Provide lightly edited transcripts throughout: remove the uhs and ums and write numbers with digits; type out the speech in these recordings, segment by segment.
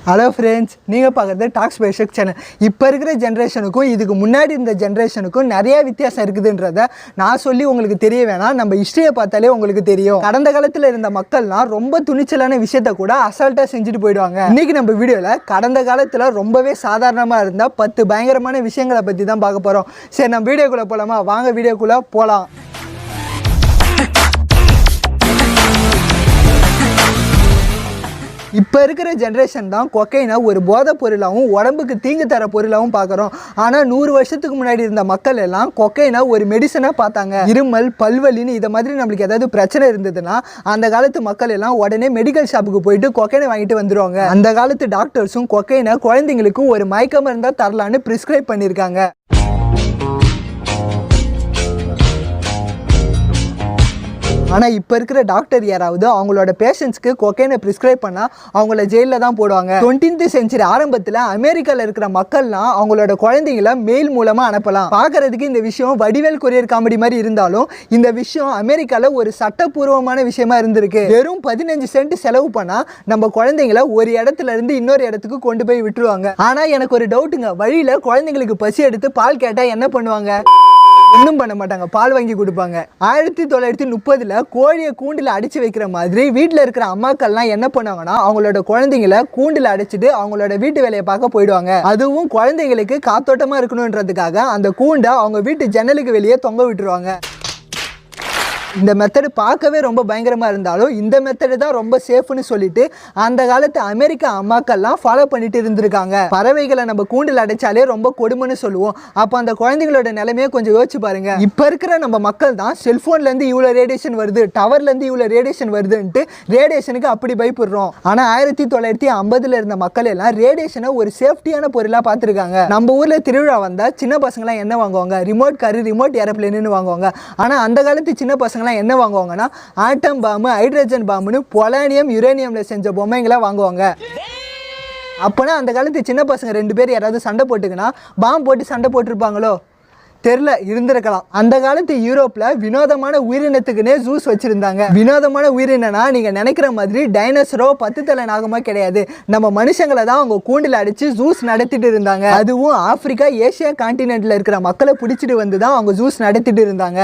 Hello friends, நீங்கள் பார்க்குறது TalksByAshok channel. இப்போ இருக்கிற ஜென்ரேஷனுக்கும் இதுக்கு முன்னாடி இருந்த ஜென்ரேஷனுக்கும் நிறைய வித்தியாசம் இருக்குதுன்றத நான் சொல்லி உங்களுக்கு தெரிய வேணாம். நம்ம ஹிஸ்ட்ரியை பார்த்தாலே உங்களுக்கு தெரியும். கடந்த காலத்தில் இருந்த மக்கள்லாம் ரொம்ப துணிச்சலான விஷயத்த கூட அசால்ட்டாக செஞ்சுட்டு போயிடுவாங்க. இன்னைக்கு நம்ம வீடியோவில் கடந்த காலத்தில் ரொம்பவே சாதாரணமாக இருந்த 10 பயங்கரமான விஷயங்களை பற்றி தான் பார்க்க போகிறோம். சரி, நம்ம வீடியோக்குள்ளே போகலாமா? வாங்க வீடியோக்குள்ளே போகலாம். இப்போ இருக்கிற ஜென்ரேஷன் தான் கொக்கைனை ஒரு போதைப் பொருளாகவும் உடம்புக்கு தீங்கு தர பொருளாகவும் பார்க்குறோம். ஆனால் 100 வருஷத்துக்கு முன்னாடி இருந்த மக்கள் எல்லாம் கொக்கைனை ஒரு மெடிசனாக பார்த்தாங்க. இருமல், பல்வலின்னு இதை மாதிரி நம்மளுக்கு ஏதாவது பிரச்சனை இருந்ததுன்னா அந்த காலத்து மக்கள் எல்லாம் உடனே மெடிக்கல் ஷாப்புக்கு போயிட்டு கொக்கைனை வாங்கிட்டு வந்துடுவாங்க. அந்த காலத்து டாக்டர்ஸும் கொக்கைனை குழந்தைங்களுக்கு ஒரு மயக்க மருந்தா தரலான்னு ப்ரிஸ்கிரைப் பண்ணியிருக்காங்க. ஆனால் இப்போ இருக்கிற டாக்டர் யாராவது அவங்களோட பேஷண்ட்ஸ்க்கு கொக்கைனை ப்ரிஸ்கிரைப் பண்ணால் அவங்கள ஜெயிலில் தான் போடுவாங்க. 20th செஞ்சுரி ஆரம்பத்தில் அமெரிக்காவில் இருக்கிற மக்கள்லாம் அவங்களோட குழந்தைங்கள மெயில் மூலமாக அனுப்பலாம். பார்க்குறதுக்கு இந்த விஷயம் வடிவேல் கொரியர் காமெடி மாதிரி இருந்தாலும் இந்த விஷயம் அமெரிக்காவில் ஒரு சட்டப்பூர்வமான விஷயமா இருந்திருக்கு. வெறும் 15 சென்ட் செலவு பண்ணால் நம்ம குழந்தைங்கள ஒரு இடத்துல இருந்து இன்னொரு இடத்துக்கு கொண்டு போய் விட்டுருவாங்க. ஆனால் எனக்கு ஒரு டவுட்டுங்க, வழியில் குழந்தைங்களுக்கு பசி எடுத்து பால் கேட்டால் என்ன பண்ணுவாங்க? ஒன்றும் பண்ண மாட்டாங்க, பால் வாங்கி கொடுப்பாங்க. 1930 கோழியை கூண்டில் அடைச்சி வைக்கிற மாதிரி வீட்டில் இருக்கிற அம்மாக்கள்லாம் என்ன பண்ணுவாங்கன்னா அவங்களோட குழந்தைங்களை கூண்டில் அடைச்சிட்டு அவங்களோட வீட்டு வேலையை பார்க்க போயிடுவாங்க. அதுவும் குழந்தைங்களுக்கு காத்தோட்டமாக இருக்கணுன்றதுக்காக அந்த கூண்டை அவங்க வீட்டு ஜன்னலுக்கு வெளியே தொங்க விட்டுருவாங்க. இந்த மெத்தடு பார்க்கவே ரொம்ப பயங்கரமாக இருந்தாலும் இந்த மெத்தடு தான் ரொம்ப சேஃப்னு சொல்லிட்டு அந்த காலத்து அமெரிக்கா அம்மாக்கள்லாம் ஃபாலோ பண்ணிட்டு இருந்திருக்காங்க. பறவைகளை நம்ம கூண்டில் அடைச்சாலே ரொம்ப கொடுமைன்னு சொல்லுவோம். அப்போ அந்த குழந்தைங்களோட நிலைமையை கொஞ்சம் யோசிச்சு பாருங்க. இப்போ இருக்கிற நம்ம மக்கள் தான் செல்ஃபோன்லேருந்து இவ்வளோ ரேடியேஷன் வருது, டவர்லேருந்து இவ்வளோ ரேடியேஷன் வருதுன்ட்டு ரேடியேஷனுக்கு அப்படி பயப்படுறோம். ஆனால் 1950 இருந்த மக்கள் எல்லாம் ரேடியேஷனை ஒரு சேஃப்டியான பொருளாக பார்த்துருக்காங்க. நம்ம ஊரில் திருவிழா வந்தால் சின்ன பசங்களாம் என்ன வாங்குவாங்க? ரிமோட் காரு, ரிமோட் ஏரோப்ளேன்னு வாங்குவாங்க. ஆனால் அந்த காலத்து சின்ன பசங்க என்ன வாங்குவாங்கன்னா ஆட்டம் பாம்பு, ஹைட்ரஜன் பாம்புன்னு பொலானியம், யுரேனியம்ல செஞ்ச பொம்மைங்களை வாங்குவாங்க. அப்போனா அந்த காலத்து சின்ன பசங்க 2 பேர் யாராவது சண்டை போட்டுக்குன்னா பாம்பு போட்டு சண்டை போட்டிருப்பாங்களோ? தெரியல, இருந்திருக்கலாம். அந்த காலத்து யூரோப்ல வினோதமான உயிரினத்துக்குன்னே ஜூஸ் வச்சிருந்தாங்க. வினோதமான உயிரினா நீங்க நினைக்கிற மாதிரி டைனோசரோ 10 தலை நாகமா கிடையாது. நம்ம மனுஷங்களை தான் அவங்க கூண்டில் அடிச்சு ஜூஸ் நடத்திட்டு இருந்தாங்க. அதுவும் ஆப்பிரிக்கா, ஏசியா கான்டினென்ட்ல இருக்கிற மக்களை பிடிச்சிட்டு வந்து தான் அவங்க ஜூஸ் நடத்திட்டு இருந்தாங்க.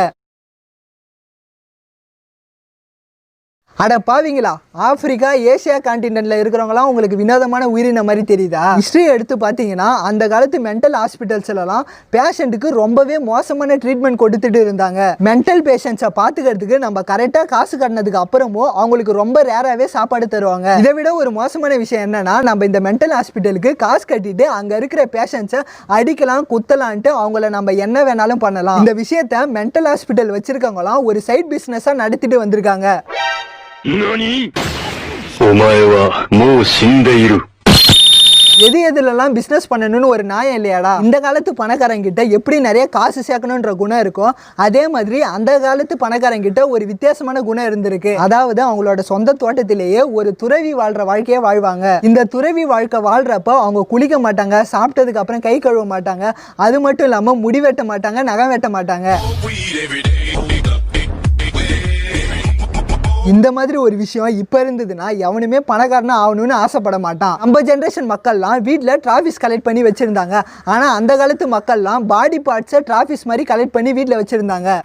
அட பாவீங்களா, ஆப்பிரிக்கா, ஏசியா கான்டினென்ட்ல இருக்கிறவங்களாம் உங்களுக்கு வினோதமான உயிரின மாதிரி தெரியுதா? ஹிஸ்ட்ரி எடுத்து பார்த்தீங்கன்னா அந்த காலத்து மென்டல் ஹாஸ்பிட்டல்ஸ்லாம் பேஷண்ட்டுக்கு ரொம்பவே மோசமான ட்ரீட்மெண்ட் கொடுத்துட்டு இருந்தாங்க. மென்டல் பேஷண்ட்ஸை பார்த்துக்கிறதுக்கு நம்ம கரெக்டாக காசு கட்டினதுக்கு அப்புறமும் அவங்களுக்கு ரொம்ப ரேராகவே சாப்பாடு தருவாங்க. இதை விட ஒரு மோசமான விஷயம் என்னன்னா, நம்ம இந்த மென்டல் ஹாஸ்பிட்டலுக்கு காசு கட்டிட்டு அங்கே இருக்கிற பேஷண்ட்ஸை அடிக்கலாம், குத்தலான்ட்டு அவங்கள நம்ம என்ன வேணாலும் பண்ணலாம். இந்த விஷயத்த மென்டல் ஹாஸ்பிட்டல் வச்சிருக்கவங்களாம் ஒரு சைட் பிஸ்னஸாக நடத்திட்டு வந்திருக்காங்க. எது எதுலலாம் பிஸ்னஸ் பண்ணணும்னு ஒரு நியாயம் இல்லையாடா? இந்த காலத்து பணக்காரங்கிட்ட எப்படி நிறைய காசு சேர்க்கணுன்ற குணம் இருக்கும், அதே மாதிரி அந்த காலத்து பணக்காரங்கிட்ட ஒரு வித்தியாசமான குணம் இருந்திருக்கு. அதாவது அவங்களோட சொந்த தோட்டத்திலேயே ஒரு துறவி வாழ்ற வாழ்க்கையை வாழ்வாங்க. இந்த துறவி வாழ்க்கை வாழ்றப்ப அவங்க குளிக்க மாட்டாங்க, சாப்பிட்டதுக்கு அப்புறம் கை கழுவ மாட்டாங்க, அது மட்டும் இல்லாம முடி வெட்ட மாட்டாங்க, நகம் வெட்ட மாட்டாங்க. இந்த மாதிரி ஒரு விஷயம் இப்போ இருந்ததுன்னா எவனுமே பணக்காரனா ஆகணும்னு ஆசைப்பட மாட்டான். நம்ம ஜென்ரேஷன் மக்கள்லாம் வீட்டில் டிராஃபிஸ் கலெக்ட் பண்ணி வச்சுருந்தாங்க. ஆனால் அந்த காலத்து மக்கள்லாம் பாடி பார்ட்ஸை டிராஃபிஸ் மாதிரி கலெக்ட் பண்ணி வீட்டில் வச்சுருந்தாங்க.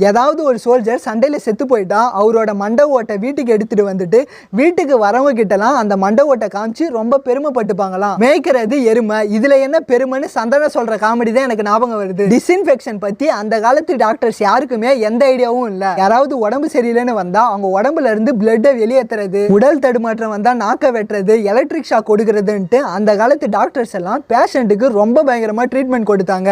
ஏதாவது ஒரு சோல்ஜர் சண்டையில் செத்து போயிட்டா அவரோட மண்டை ஓட்டை வீட்டுக்கு எடுத்துட்டு வந்துட்டு வீட்டுக்கு வரவங்க கிட்டலாம் அந்த மண்டை ஓட்டை காமிச்சு ரொம்ப பெருமைப்பட்டுப்பாங்களாம். மேய்க்கிறது எருமை, இதுல என்ன பெருமைன்னு சந்தன சொல்ற காமெடி தான் எனக்கு ஞாபகம் வருது. டிஸ்இன்ஃபெக்ஷன் பத்தி அந்த காலத்து டாக்டர்ஸ் யாருக்குமே எந்த ஐடியாவும் இல்லை. யாராவது உடம்பு சரியில்லைன்னு வந்தா அவங்க உடம்புல இருந்து பிளட்டை வெளியேற்றுறது, உடல் தடுமாற்றம் வந்தா நாக்க வெட்டுறது, எலக்ட்ரிக் ஷாக் கொடுக்கறதுன்ட்டு அந்த காலத்து டாக்டர்ஸ் எல்லாம் பேஷண்ட்டுக்கு ரொம்ப பயங்கரமா ட்ரீட்மெண்ட் கொடுத்தாங்க.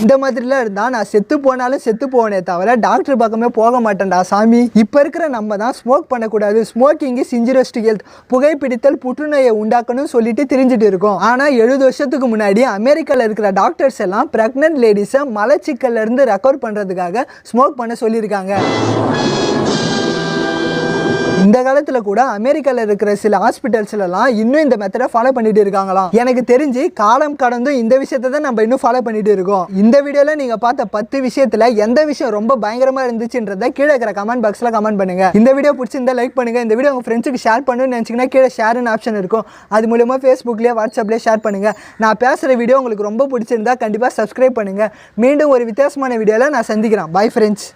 இந்த மாதிரிலாம் இருந்தா நான் செத்து போனாலும் செத்து போனே தவிர டாக்டர் பக்கமே போக மாட்டேன்டா சாமி. இப்போ இருக்கிற நம்ம தான் ஸ்மோக் பண்ணக்கூடாது, smoking is injurious to health, புகைப்பிடித்தல் புற்றுநோயை உண்டாக்கணும்னு சொல்லிட்டு தெரிஞ்சுட்டு இருக்கோம். ஆனால் 70 வருஷத்துக்கு முன்னாடி அமெரிக்காவில் இருக்கிற டாக்டர்ஸ் எல்லாம் பிரெக்னன்ட் லேடிஸை மலச்சிக்கல்ல இருந்து ரெக்கவர் பண்ணுறதுக்காக ஸ்மோக் பண்ண சொல்லியிருக்காங்க. இந்த காலத்தில் கூட அமெரிக்காவில் இருக்கிற சில ஹாஸ்பிட்டல்ஸ்லாம் இன்னும் இந்த மெத்தடை ஃபாலோ பண்ணிட்டு இருக்காங்களாம். எனக்கு தெரிஞ்சு காலம் கடந்தும் இந்த விஷயத்தை தான் நம்ம இன்னும் ஃபாலோ பண்ணிட்டு இருக்கோம். இந்த வீடியோவில் நீங்கள் பார்த்த 10 விஷயத்தில் எந்த விஷயம் ரொம்ப பயங்கரமாக இருந்துச்சுன்றதை கீழே இருக்கிற கமெண்ட் பாக்ஸில் கமெண்ட் பண்ணுங்க. இந்த வீடியோ பிடிச்சிருந்தா லைக் பண்ணுங்க. இந்த வீடியோ உங்கள் ஃப்ரெண்ட்ஸுக்கு ஷேர் பண்ணணும்னு நினச்சிங்கன்னா கீழே ஷேர்னு ஆப்ஷன் இருக்கும். அது மூலமாக ஃபேஸ்புக்லேயே வாட்ஸ்அப்லேயே ஷேர் பண்ணுங்க. நான் பேசுகிற வீடியோ உங்களுக்கு ரொம்ப பிடிச்சிருந்தா கண்டிப்பாக சப்ஸ்கிரைப் பண்ணுங்க. மீண்டும் ஒரு வித்தியாசமான வீடியோவில் நான் சந்திக்கிறேன். Bye friends.